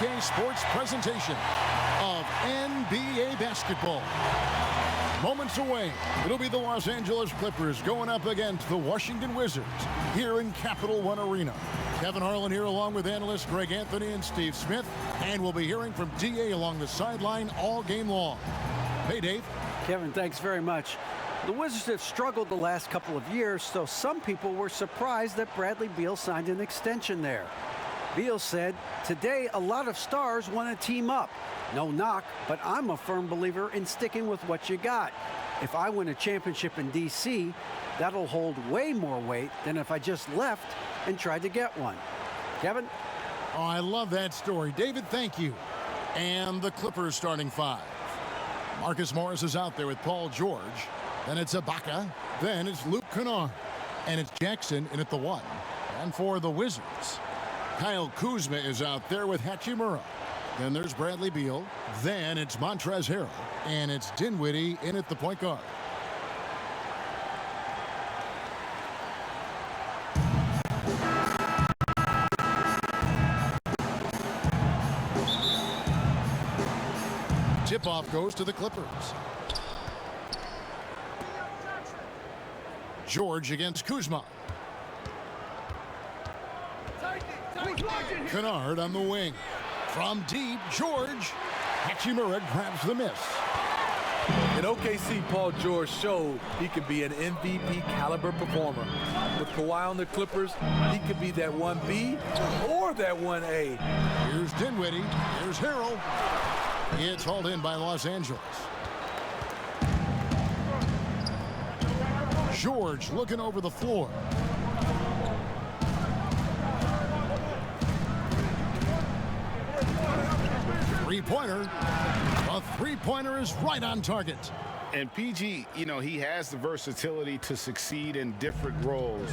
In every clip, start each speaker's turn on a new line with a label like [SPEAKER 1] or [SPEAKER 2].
[SPEAKER 1] 2K Sports presentation of NBA basketball. Moments away, it'll be the Los Angeles Clippers going up against the Washington Wizards here in Capital One Arena. Kevin Harlan here along with analysts Greg Anthony and Steve Smith, and we'll be hearing from DA along the sideline all game long. Hey, Dave.
[SPEAKER 2] Kevin, thanks very much. The Wizards have struggled the last couple of years, so some people were surprised that Bradley Beal signed an extension there. Beal said, "Today, a lot of stars want to team up. No knock, but I'm a firm believer in sticking with what you got. If I win a championship in D.C., that'll hold way more weight than if I just left and tried to get one." Kevin?
[SPEAKER 1] Oh, I love that story. David, thank you. And the Clippers starting five. Marcus Morris is out there with Paul George. Then it's Ibaka. Then it's Luke Kennard. And it's Jackson in at the one. And for the Wizards, Kyle Kuzma is out there with Hachimura. Then there's Bradley Beal. Then it's Montrezl Harrell. And it's Dinwiddie in at the point guard. Tip-off goes to the Clippers. George against Kuzma. Kennard on the wing. From deep, George. Hachimura grabs the miss.
[SPEAKER 3] In OKC, Paul George showed he could be an MVP caliber performer. With Kawhi on the Clippers, he could be that 1B or that 1A.
[SPEAKER 1] Here's Dinwiddie. Here's Harrell. It's hauled in by Los Angeles. George looking over the floor. Three-pointer. A three-pointer is right on target.
[SPEAKER 4] And PG, you know, he has the versatility to succeed in different roles.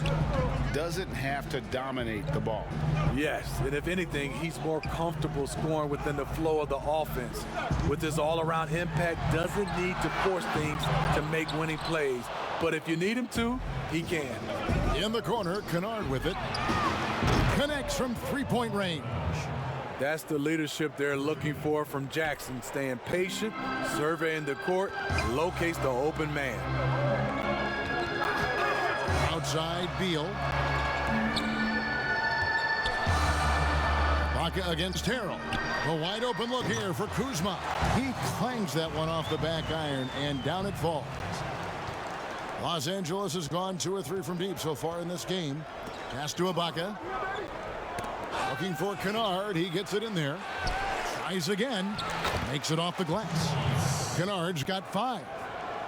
[SPEAKER 4] Doesn't have to dominate the ball.
[SPEAKER 3] Yes, and if anything, he's more comfortable scoring within the flow of the offense. With his all-around impact, doesn't need to force things to make winning plays. But if you need him to, he can.
[SPEAKER 1] In the corner, Kennard with it. Connects from three-point range.
[SPEAKER 3] That's the leadership they're looking for from Jackson. Staying patient, surveying the court, locates the open man.
[SPEAKER 1] Outside, Beal. Ibaka against Harrell. The wide open look here for Kuzma. He clangs that one off the back iron, and down it falls. Los Angeles has gone 2 or 3 from deep so far in this game. Pass to Ibaka. Looking for Kennard. He gets it in there. Tries again. Makes it off the glass. Kennard's got 5.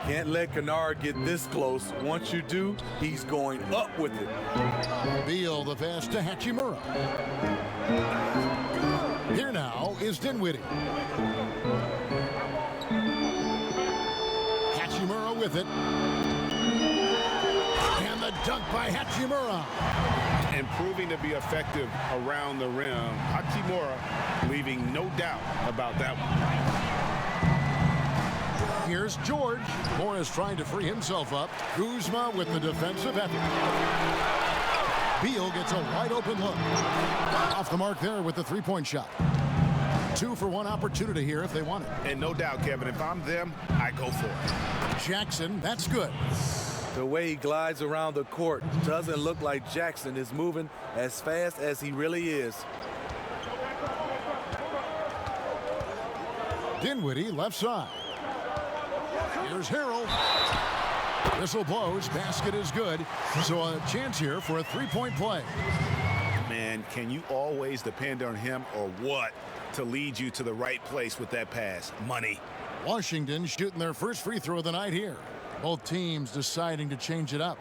[SPEAKER 3] Can't let Kennard get this close. Once you do, he's going up with it.
[SPEAKER 1] Beal the pass to Hachimura. Here now is Dinwiddie. Hachimura with it. And the dunk by Hachimura.
[SPEAKER 4] And proving to be effective around the rim. Hachimura leaving no doubt about that one.
[SPEAKER 1] Here's George. Morris trying to free himself up. Kuzma with the defensive effort. Beal gets a wide open look. Off the mark there with the three-point shot. 2 for 1 opportunity here if they want it.
[SPEAKER 4] And no doubt, Kevin, if I'm them, I go for it.
[SPEAKER 1] Jackson, that's good.
[SPEAKER 3] The way he glides around the court doesn't look like Jackson is moving as fast as he really is.
[SPEAKER 1] Dinwiddie left side. Here's Harrell. Whistle blows. Basket is good. So a chance here for a three-point play.
[SPEAKER 4] Man, can you always depend on him or what to lead you to the right place with that pass? Money.
[SPEAKER 1] Washington shooting their first free throw of the night here. Both teams deciding to change it up.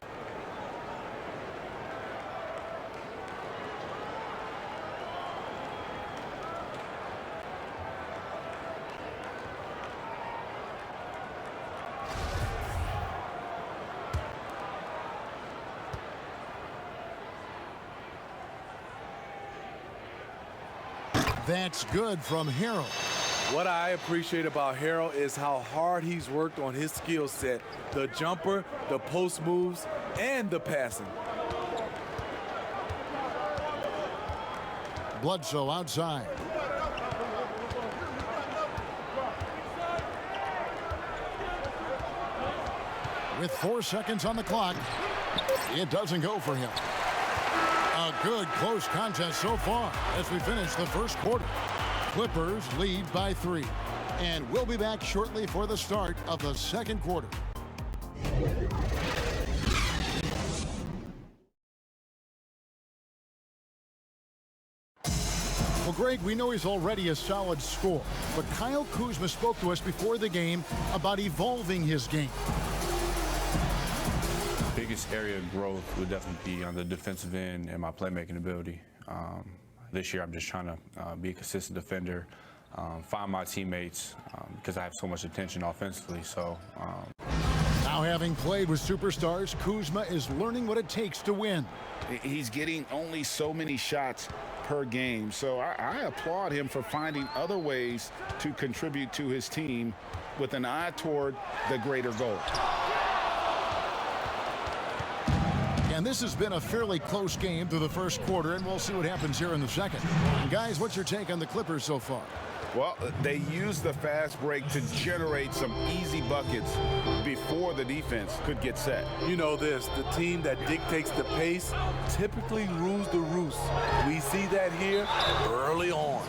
[SPEAKER 1] That's good from Harrell.
[SPEAKER 3] What I appreciate about Harrell is how hard he's worked on his skill set. The jumper, the post moves, and the passing.
[SPEAKER 1] Bledsoe outside. with 4 seconds on the clock. It doesn't go for him. A good close contest so far as we finish the first quarter. Clippers lead by 3. And we'll be back shortly for the start of the second quarter. Well, Greg, we know he's already a solid scorer, but Kyle Kuzma spoke to us before the game about evolving his game.
[SPEAKER 5] Biggest area of growth would definitely be on the defensive end and my playmaking ability. This year, I'm just trying to be a consistent defender, find my teammates because I have so much attention offensively. So.
[SPEAKER 1] Now, having played with superstars, Kuzma is learning what it takes to win.
[SPEAKER 4] He's getting only so many shots per game, so I applaud him for finding other ways to contribute to his team with an eye toward the greater goal.
[SPEAKER 1] And this has been a fairly close game through the first quarter, and we'll see what happens here in the second. And guys, what's your take on the Clippers so far?
[SPEAKER 4] Well, they use the fast break to generate some easy buckets before the defense could get set.
[SPEAKER 3] You know this, the team that dictates the pace typically rules the roost. We see that here early on.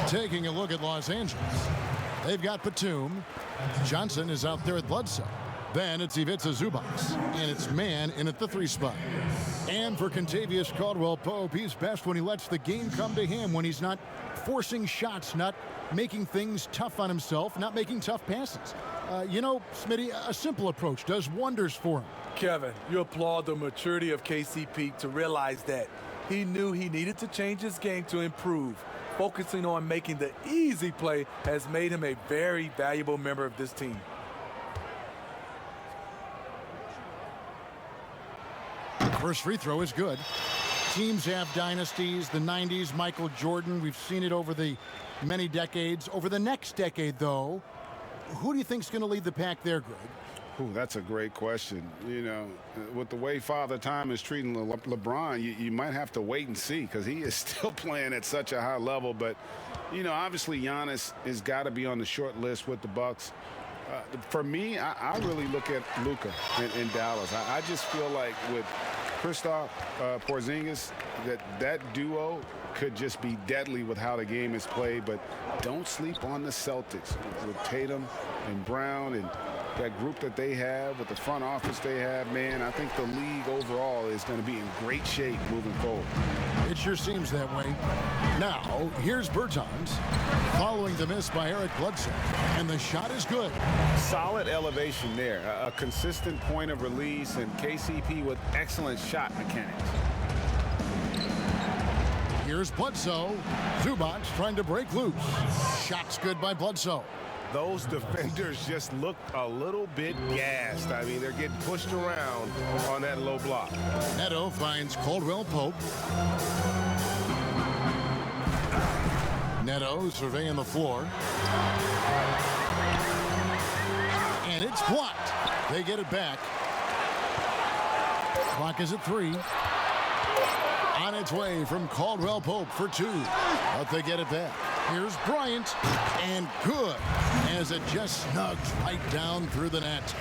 [SPEAKER 1] Taking a look at Los Angeles, they've got Batum. Johnson is out there at Bledsoe. Then it's Ivica Zubac, and it's man in at the 3 spot. And for Kentavious Caldwell-Pope, he's best when he lets the game come to him, when he's not forcing shots, not making things tough on himself, not making tough passes. You know, Smitty, a simple approach does wonders for him.
[SPEAKER 3] Kevin, you applaud the maturity of KCP to realize that he knew he needed to change his game to improve. Focusing on making the easy play has made him a very valuable member of this team.
[SPEAKER 1] First free throw is good. Teams have dynasties. The 90s, Michael Jordan. We've seen it over the many decades. Over the next decade, though, who do you think is going to lead the pack there, Greg?
[SPEAKER 4] Ooh, that's a great question. You know, with the way Father Time is treating LeBron, you might have to wait and see because he is still playing at such a high level. But, you know, obviously Giannis has got to be on the short list with the Bucks. For me, I really look at Luka in Dallas. I just feel like with Kristaps Porzingis, that duo could just be deadly with how the game is played. But don't sleep on the Celtics with Tatum and Brown and that group that they have with the front office they have. Man, I think the league overall is going to be in great shape moving forward.
[SPEAKER 1] It sure seems that way. Now, here's Bertans following the miss by Eric Bledsoe, and the shot is good.
[SPEAKER 4] Solid elevation there, a consistent point of release, and KCP with excellent shot mechanics.
[SPEAKER 1] Here's Bledsoe. Zubac trying to break loose. Shot's good by Bledsoe.
[SPEAKER 4] Those defenders just look a little bit gassed. I mean, they're getting pushed around on that low block.
[SPEAKER 1] Neto finds Caldwell-Pope. Neto surveying the floor. And it's blocked. They get it back. Clock is at 3. On its way from Caldwell-Pope for 2. But they get it back. Here's Bryant, and good, as it just snugs right down through the net.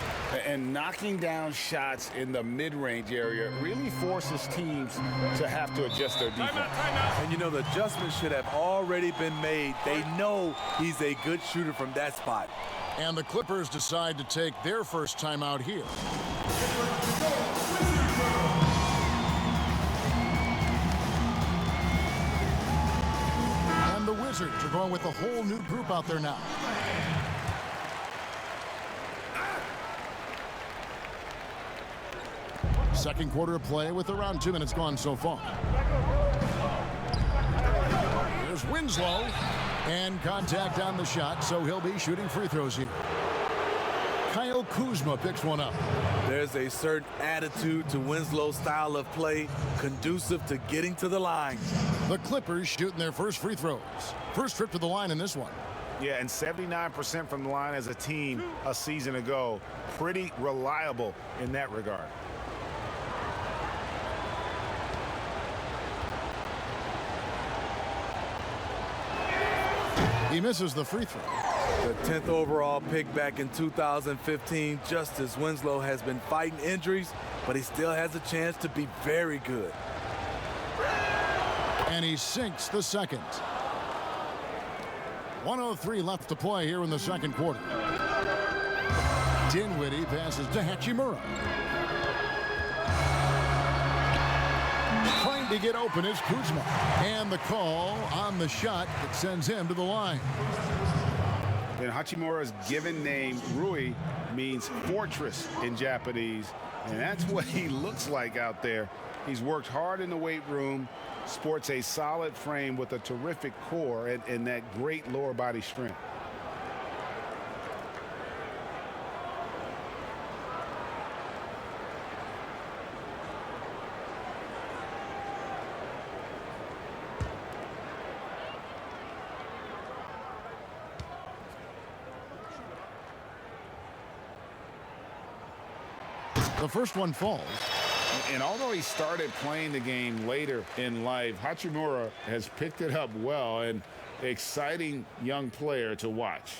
[SPEAKER 4] And knocking down shots in the mid-range area really forces teams to have to adjust their defense.
[SPEAKER 3] And you know, the adjustment should have already been made. They know he's a good shooter from that spot.
[SPEAKER 1] And the Clippers decide to take their first time out here. The Wizards are going with a whole new group out there now. Second quarter of play with around 2 minutes gone so far. There's Winslow, and contact on the shot, so he'll be shooting free throws here. Kyle Kuzma picks one up.
[SPEAKER 3] There's a certain attitude to Winslow's style of play, conducive to getting to the line.
[SPEAKER 1] The Clippers shooting their first free throws. First trip to the line in this one.
[SPEAKER 4] Yeah, and 79% from the line as a team a season ago. Pretty reliable in that regard.
[SPEAKER 1] He misses the free throw.
[SPEAKER 3] The 10th overall pick back in 2015, Justice Winslow has been fighting injuries, but he still has a chance to be very good.
[SPEAKER 1] And he sinks the second. 1:03 left to play here in the second quarter. Dinwiddie passes to Hachimura. Trying to get open is Kuzma. And the call on the shot that sends him to the line.
[SPEAKER 4] And Hachimura's given name, Rui, means fortress in Japanese. And that's what he looks like out there. He's worked hard in the weight room, sports a solid frame with a terrific core and that great lower body strength.
[SPEAKER 1] The first one falls.
[SPEAKER 4] And although he started playing the game later in life, Hachimura has picked it up well, and exciting young player to watch.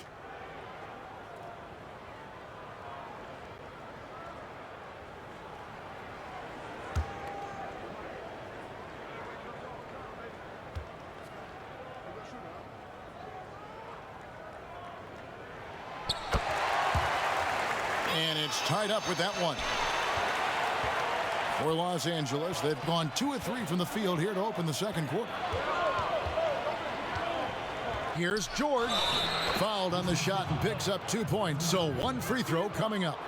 [SPEAKER 1] And it's tied up with that one. For Los Angeles, they've gone 2 of 3 from the field here to open the second quarter. Here's George. Fouled on the shot and picks up 2 points. So 1 free throw coming up.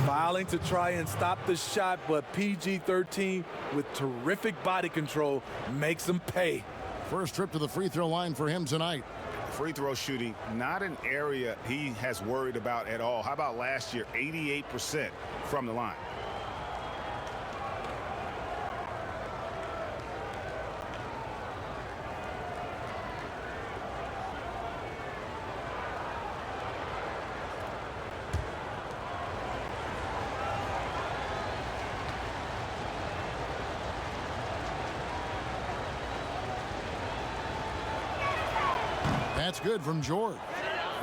[SPEAKER 3] Fouling to try and stop the shot, but PG-13 with terrific body control makes him pay.
[SPEAKER 1] First trip to the free throw line for him tonight.
[SPEAKER 4] Free throw shooting, not an area he has worried about at all. How about last year, 88% from the line?
[SPEAKER 1] That's good from George.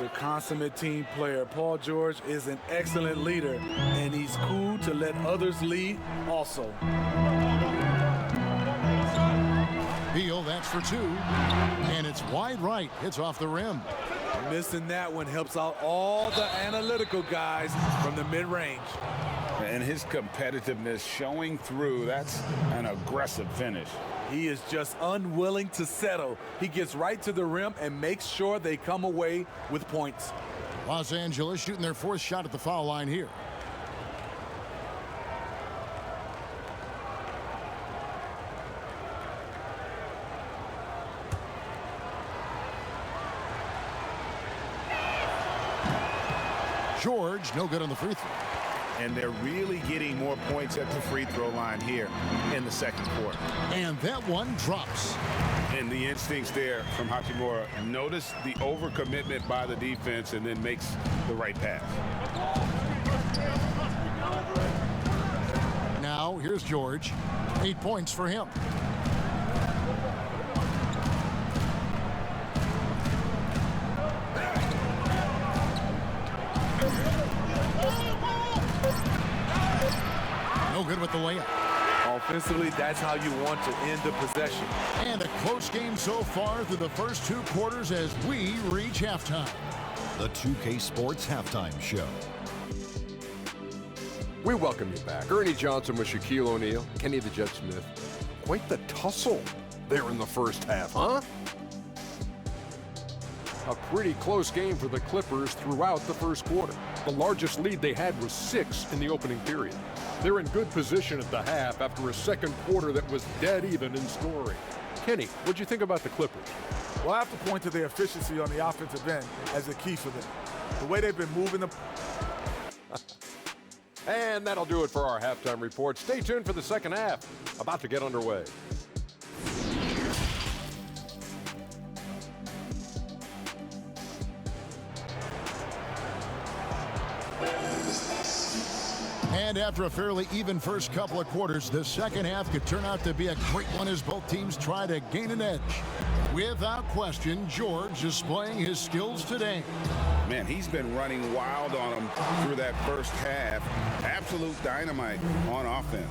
[SPEAKER 3] The consummate team player, Paul George, is an excellent leader, and he's cool to let others lead also.
[SPEAKER 1] Beal, that's for 2. And it's wide right. Hits off the rim.
[SPEAKER 3] Missing that one helps out all the analytical guys from the mid-range.
[SPEAKER 4] And his competitiveness showing through. That's an aggressive finish.
[SPEAKER 3] He is just unwilling to settle. He gets right to the rim and makes sure they come away with points.
[SPEAKER 1] Los Angeles shooting their 4th shot at the foul line here. George, no good on the free throw.
[SPEAKER 4] And they're really getting more points at the free throw line here in the second quarter.
[SPEAKER 1] And that one drops.
[SPEAKER 4] And the instincts there from Hachimura. Notice the overcommitment by the defense and then makes the right pass.
[SPEAKER 1] Now, here's George. 8 points for him. No good with the layup.
[SPEAKER 3] Offensively, that's how you want to end the possession.
[SPEAKER 1] And a close game so far through the first 2 quarters as we reach halftime.
[SPEAKER 6] The 2K Sports Halftime Show.
[SPEAKER 7] We welcome you back. Ernie Johnson with Shaquille O'Neal, Kenny the Jet Smith. Quite the tussle there in the first half, huh? A pretty close game for the Clippers throughout the first quarter. The largest lead they had was 6 in the opening period. They're in good position at the half after a second quarter that was dead even in scoring. Kenny, what'd you think about the Clippers?
[SPEAKER 8] Well, I have to point to their efficiency on the offensive end as a key for them. The way they've been moving the...
[SPEAKER 7] And that'll do it for our halftime report. Stay tuned for the second half. About to get underway.
[SPEAKER 1] And after a fairly even first couple of quarters, the second half could turn out to be a great one as both teams try to gain an edge. Without question, George displaying his skills today.
[SPEAKER 4] Man, he's been running wild on him through that first half. Absolute dynamite on offense.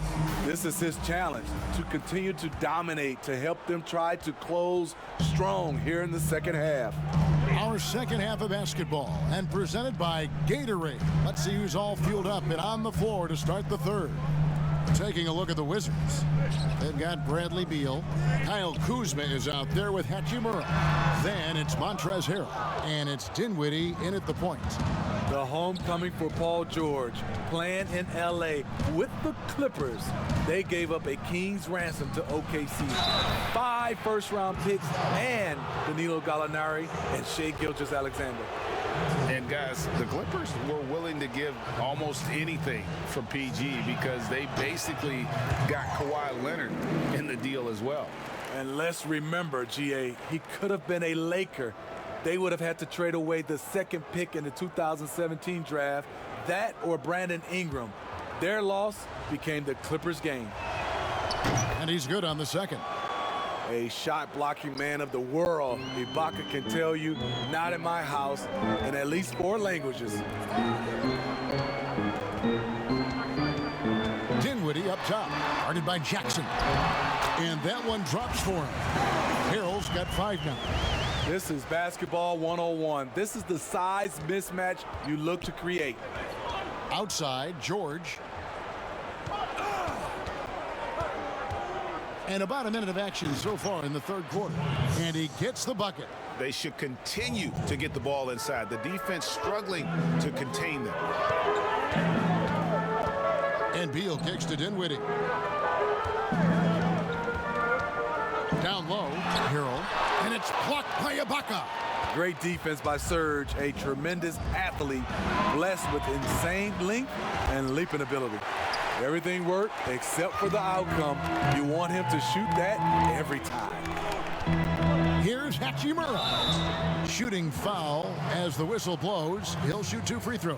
[SPEAKER 3] This is his challenge, to continue to dominate, to help them try to close strong here in the second half.
[SPEAKER 1] Our second half of basketball, and presented by Gatorade. Let's see who's all fueled up and on the floor to start the third. Taking a look at the Wizards. They've got Bradley Beal. Kyle Kuzma is out there with Hachimura. Then it's Montrezl Harrell. And it's Dinwiddie in at the point.
[SPEAKER 3] The homecoming for Paul George, playing in L.A. with the Clippers. They gave up a king's ransom to OKC. 5 first-round picks and Danilo Gallinari and Shai Gilgeous-Alexander.
[SPEAKER 4] And guys, the Clippers were willing to give almost anything for PG because they basically got Kawhi Leonard in the deal as well.
[SPEAKER 3] And let's remember, GA, he could have been a Laker. They would have had to trade away the second pick in the 2017 draft, that or Brandon Ingram. Their loss became the Clippers' gain.
[SPEAKER 1] And he's good on the second.
[SPEAKER 3] A shot-blocking man of the world. Ibaka can tell you, not in my house, in at least 4 languages.
[SPEAKER 1] Dinwiddie up top, guarded by Jackson. And that one drops for him. Harrell's got 5 now.
[SPEAKER 3] This is basketball 101. This is the size mismatch you look to create.
[SPEAKER 1] Outside, George. And about a minute of action so far in the third quarter. And he gets the bucket.
[SPEAKER 4] They should continue to get the ball inside. The defense struggling to contain them.
[SPEAKER 1] And Beal kicks to Dinwiddie. Down low, Harrell. And it's blocked by Ibaka.
[SPEAKER 3] Great defense by Serge, a tremendous athlete, blessed with insane length and leaping ability. Everything worked except for the outcome. You want him to shoot that every time.
[SPEAKER 1] Here's Hachimura. Shooting foul as the whistle blows. He'll shoot 2 free throws.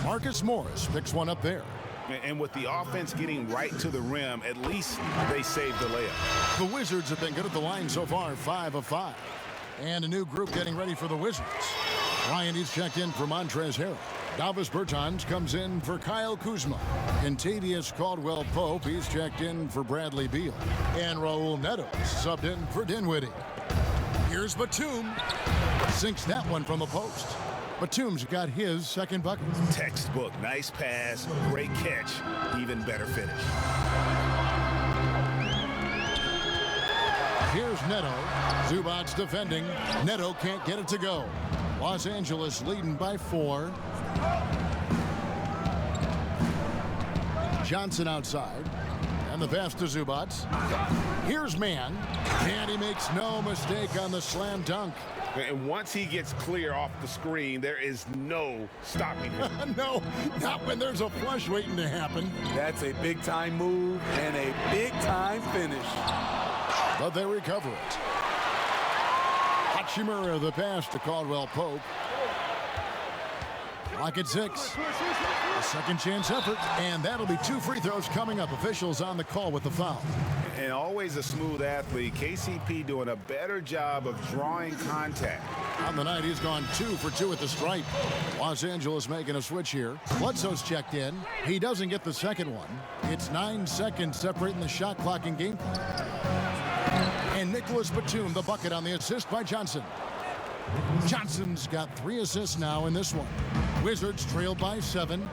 [SPEAKER 1] Marcus Morris picks one up there.
[SPEAKER 4] And with the offense getting right to the rim, at least they saved the layup.
[SPEAKER 1] The Wizards have been good at the line so far, 5 of 5. And a new group getting ready for the Wizards. Ryan, he's checked in for Montrezl Harrell. Davis Bertans comes in for Kyle Kuzma. Kentavious Caldwell-Pope, he's checked in for Bradley Beal. And Raul Neto subbed in for Dinwiddie. Here's Batum. Sinks that one from the post. Batum's got his second bucket.
[SPEAKER 4] Textbook, nice pass, great catch, even better finish.
[SPEAKER 1] Here's Neto. Zubac's defending. Neto can't get it to go. Los Angeles leading by 4. Johnson outside. And the pass to Zubac. Here's Mann. And he makes no mistake on the slam dunk.
[SPEAKER 4] And once he gets clear off the screen, there is no stopping him.
[SPEAKER 1] No, not when there's a flush waiting to happen.
[SPEAKER 3] That's a big-time move and a big-time finish.
[SPEAKER 1] But they recover it. Hachimura the pass to Caldwell-Pope. Clock at 6. A second chance effort, and that'll be 2 free throws coming up. Officials on the call with the foul.
[SPEAKER 4] And always a smooth athlete. KCP doing a better job of drawing contact.
[SPEAKER 1] On the night, he's gone 2 for 2 at the stripe. Los Angeles making a switch here. Bledsoe's checked in. He doesn't get the second one. It's 9 seconds separating the shot clock and game clock. And Nicholas Batum, the bucket on the assist by Johnson. Johnson's got 3 assists now in this one. Wizards trail by 7.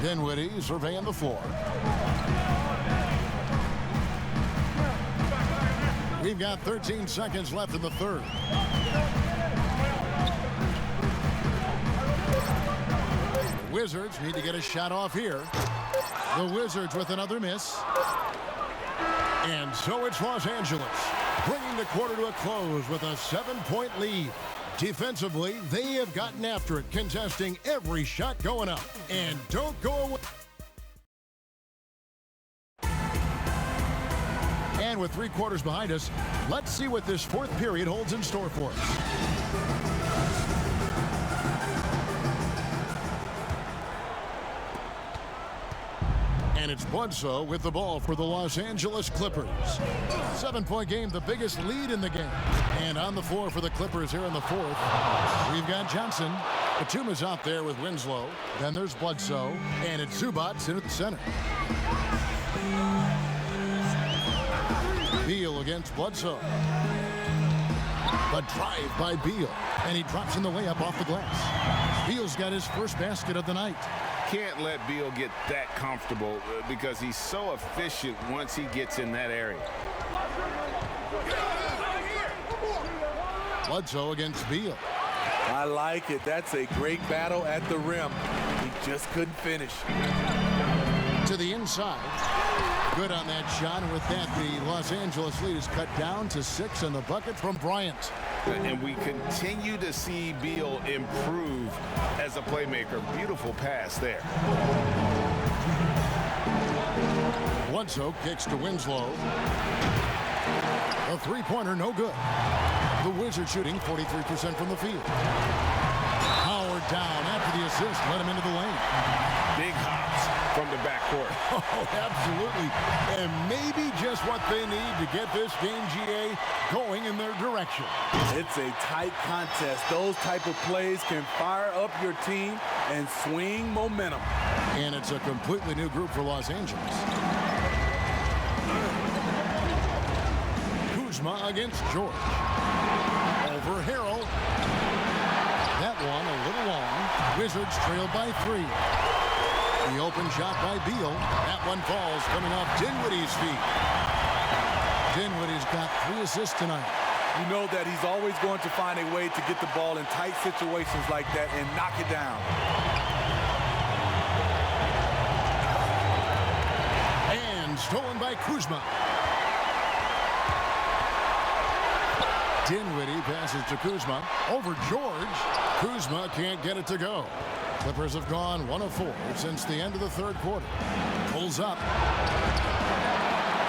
[SPEAKER 1] Dinwiddie surveying the floor. We've got 13 seconds left in the third. The Wizards need to get a shot off here. The Wizards with another miss. And so it's Los Angeles, bringing the quarter to a close with a 7-point lead. Defensively, they have gotten after it, contesting every shot going up. And don't go away. And with 3 quarters behind us, let's see what this fourth period holds in store for us. And it's Bledsoe with the ball for the Los Angeles Clippers. 7-point game, the biggest lead in the game. And on the floor for the Clippers here in the fourth, we've got Johnson. Batuma's out there with Winslow. Then there's Bledsoe. And it's Zubats in at the center. Beal against Bledsoe. A drive by Beal. And he drops in the layup off the glass. Beal's got his first basket of the night.
[SPEAKER 4] Can't let Beal get that comfortable because he's so efficient once he gets in that area.
[SPEAKER 1] Bledsoe against Beal.
[SPEAKER 3] I like it. That's a great battle at the rim. He just couldn't finish.
[SPEAKER 1] To the inside. Good on that shot. And with that, the Los Angeles lead is cut down to 6 and the bucket from Bryant.
[SPEAKER 4] And we continue to see Beal improve as a playmaker. Beautiful pass there.
[SPEAKER 1] Bledsoe kicks to Winslow. A three-pointer, no good. The Wizards shooting 43% from the field. Howard down after the assist, let him into the lane.
[SPEAKER 4] Big hops from the backcourt.
[SPEAKER 1] Oh, absolutely. And maybe just what they need to get this game, GA, going in their direction.
[SPEAKER 3] It's a tight contest. Those type of plays can fire up your team and swing momentum.
[SPEAKER 1] And it's a completely new group for Los Angeles. Kuzma against George. Over Harrell. That one a little long. Wizards trailed by 3. The open shot by Beal. That one falls coming off Dinwiddie's feet. Dinwiddie's got 3 assists tonight.
[SPEAKER 3] You know that he's always going to find a way to get the ball in tight situations like that and knock it down.
[SPEAKER 1] And stolen by Kuzma. Dinwiddie passes to Kuzma. Over George. Kuzma can't get it to go. Clippers have gone 1 of 4 since the end of the third quarter. Pulls up.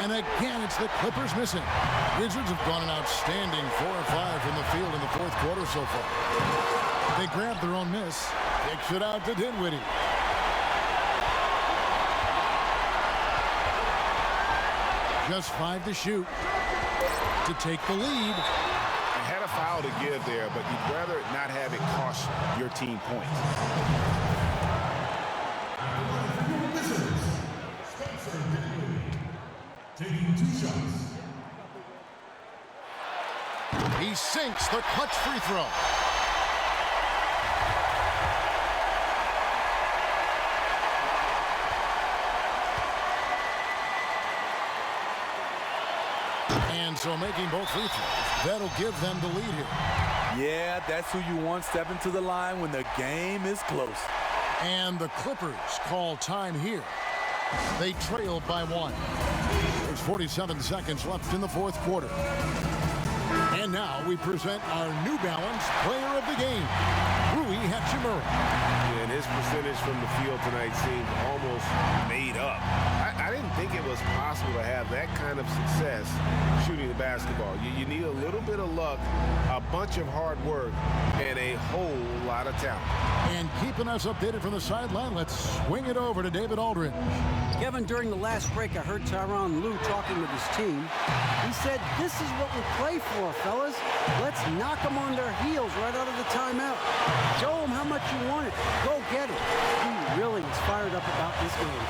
[SPEAKER 1] And again, it's the Clippers missing. Wizards have gone an outstanding 4 of 5 from the field in the fourth quarter so far. They grab their own miss. Kicks it out to Dinwiddie. Just 5 to shoot to take the lead.
[SPEAKER 4] Had a foul to give there, but you'd rather not have it cost your team points.
[SPEAKER 6] Taking 2 shots.
[SPEAKER 1] He sinks the clutch free throw. And so making both free throws, that'll give them the lead here.
[SPEAKER 3] Yeah, that's who you want stepping to the line when the game is close.
[SPEAKER 1] And the Clippers call time here. They trail by 1. There's 47 seconds left in the fourth quarter. And now we present our New Balance player of the game, Rui Hachimura.
[SPEAKER 4] And his percentage from the field tonight seemed almost made up. I didn't think it was possible to have that kind of success shooting the basketball. You need a little bit of luck, a bunch of hard work, and a whole lot of talent.
[SPEAKER 1] And keeping us updated from the sideline, let's swing it over to David Aldridge.
[SPEAKER 2] Kevin, during the last break, I heard Tyronn Lue talking with his team. He said, "This is what we play for, fellas. Let's knock them on their heels right out of the timeout. Show them how much you want it. Go get it." He really is fired up about this game.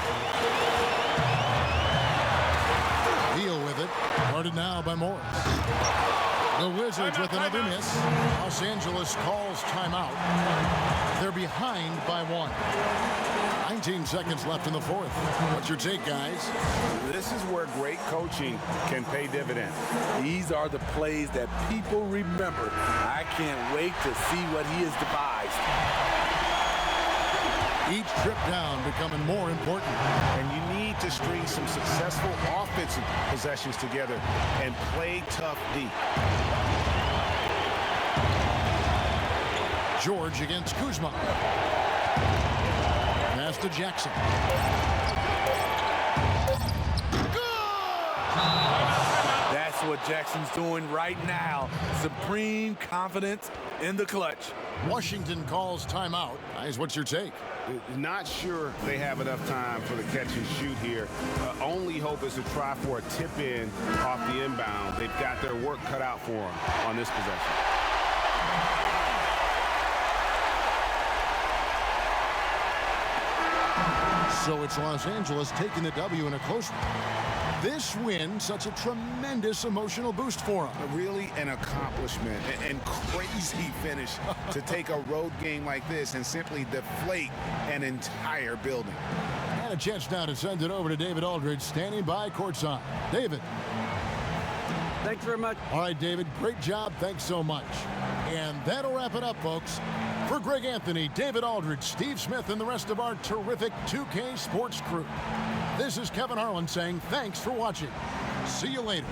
[SPEAKER 1] Deal with it. Guarded now by Morris. The Wizards with another miss. Los Angeles calls timeout. They're behind by 1. 19 seconds left in the fourth. What's your take, guys?
[SPEAKER 4] This is where great coaching can pay dividends.
[SPEAKER 3] These are the plays that people remember. I can't wait to see what he has devised.
[SPEAKER 1] Each trip down becoming more important.
[SPEAKER 4] And you need to string some successful offensive possessions together and play tough D.
[SPEAKER 1] George against Kuzma. Pass to Jackson. Good!
[SPEAKER 3] That's what what Jackson's doing right now. Supreme confidence in the clutch.
[SPEAKER 1] Washington calls timeout. Guys, what's your take?
[SPEAKER 4] Not sure they have enough time for the catch and shoot here. Only hope is to try for a tip in off the inbound. They've got their work cut out for them on this possession.
[SPEAKER 1] So it's Los Angeles taking the W in a close one. This win, such a tremendous emotional boost for them.
[SPEAKER 4] Really an accomplishment and crazy finish to take a road game like this and simply deflate an entire building.
[SPEAKER 1] And a chance now to send it over to David Aldridge, standing by courtside. David.
[SPEAKER 2] Thanks very much.
[SPEAKER 1] All right, David, great job. Thanks so much. And that'll wrap it up, folks. For Greg Anthony, David Aldridge, Steve Smith, and the rest of our terrific 2K Sports crew, this is Kevin Harlan saying thanks for watching. See you later.